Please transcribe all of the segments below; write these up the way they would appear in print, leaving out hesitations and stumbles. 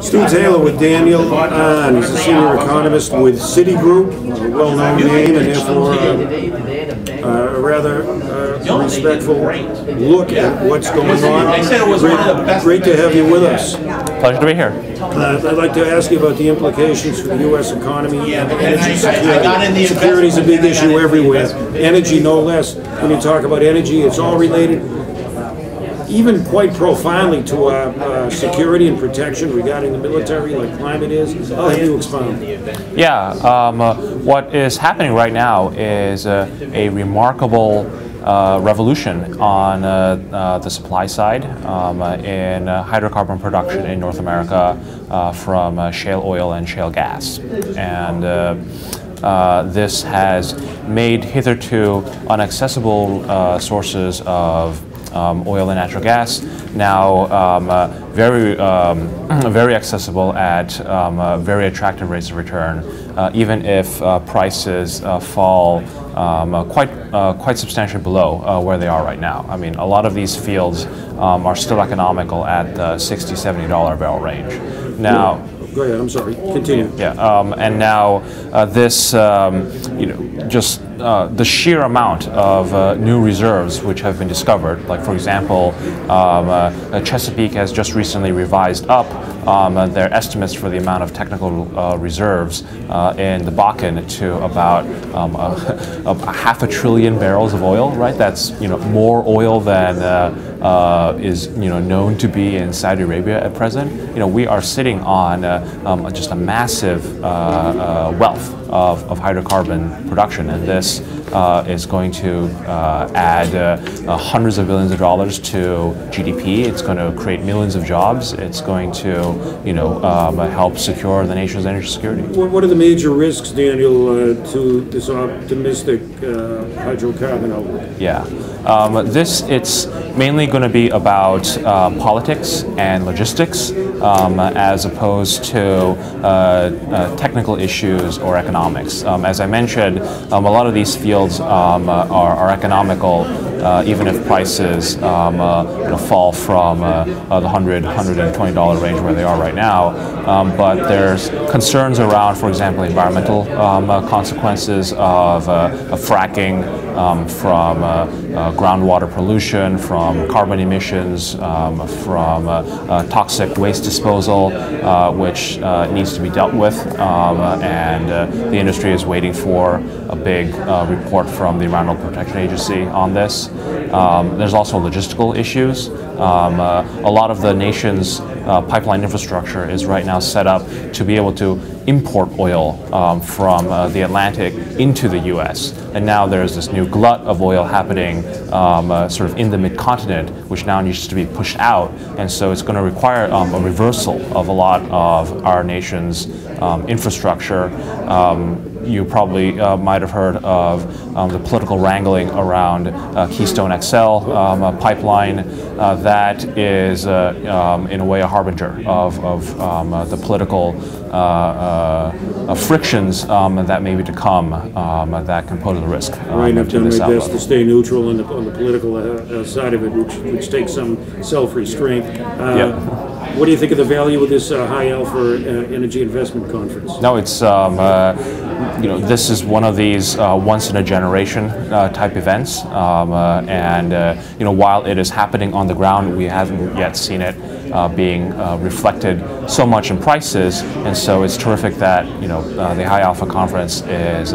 Stu Taylor with Daniel. He's a senior economist with Citigroup, a well-known name, and therefore a rather respectful look at what's going on. Great to have you with us. Pleasure to be here. I'd like to ask you about the implications for the U.S. economy and energy security. Security is a big issue everywhere. Energy, no less. When you talk about energy, it's all related, even quite profoundly, to our security and protection regarding the military, like climate is. I'll have you expound. Yeah, what is happening right now is a remarkable revolution on the supply side in hydrocarbon production in North America from shale oil and shale gas. And this has made hitherto inaccessible sources of oil and natural gas now very accessible at very attractive rates of return, even if prices fall quite substantially below where they are right now. I mean, a lot of these fields are still economical at the $60, $70 barrel range. Now, go ahead. I'm sorry. Continue. Yeah, and now this, just the sheer amount of new reserves which have been discovered. Like, for example, Chesapeake has just recently revised up their estimates for the amount of technical reserves in the Bakken to about a half a trillion barrels of oil. Right, that's more oil than is known to be in Saudi Arabia at present. We are sitting on just a massive wealth of hydrocarbon production, and this is going to add hundreds of billions of dollars to GDP. It's going to create millions of jobs. It's going to help secure the nation's energy security. What are the major risks, Daniel, to this optimistic hydrocarbon outlook? Yeah, it's mainly going to be about politics and logistics as opposed to technical issues or economics. As I mentioned, a lot of these fields are economical even if prices fall from the $100–$120 range where they are right now. But there's concerns around, for example, environmental consequences of fracking, from groundwater pollution, from carbon emissions, from toxic waste disposal, which needs to be dealt with, and the industry is waiting for a big report from the Environmental Protection Agency on this. There's also logistical issues. A lot of the nation's pipeline infrastructure is right now set up to be able to import oil from the Atlantic into the U.S. And now there's this new glut of oil happening sort of in the mid-continent, which now needs to be pushed out. And so it's going to require a reversal of a lot of our nation's infrastructure. You probably might have heard of the political wrangling around Keystone XL pipeline. That is, in a way, a harbinger of the political frictions that may be to come that can pose a risk. Right, I've done my best to stay neutral on the political side of it, which takes some self-restraint. What do you think of the value of this HiAlpha Energy Investment Conference? No, it's this is one of these once-in-a-generation type events, and while it is happening on the ground, we haven't yet seen it being reflected so much in prices, and so it's terrific that the HiAlpha conference is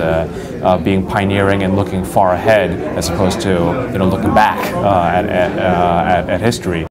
being pioneering and looking far ahead as opposed to looking back at history.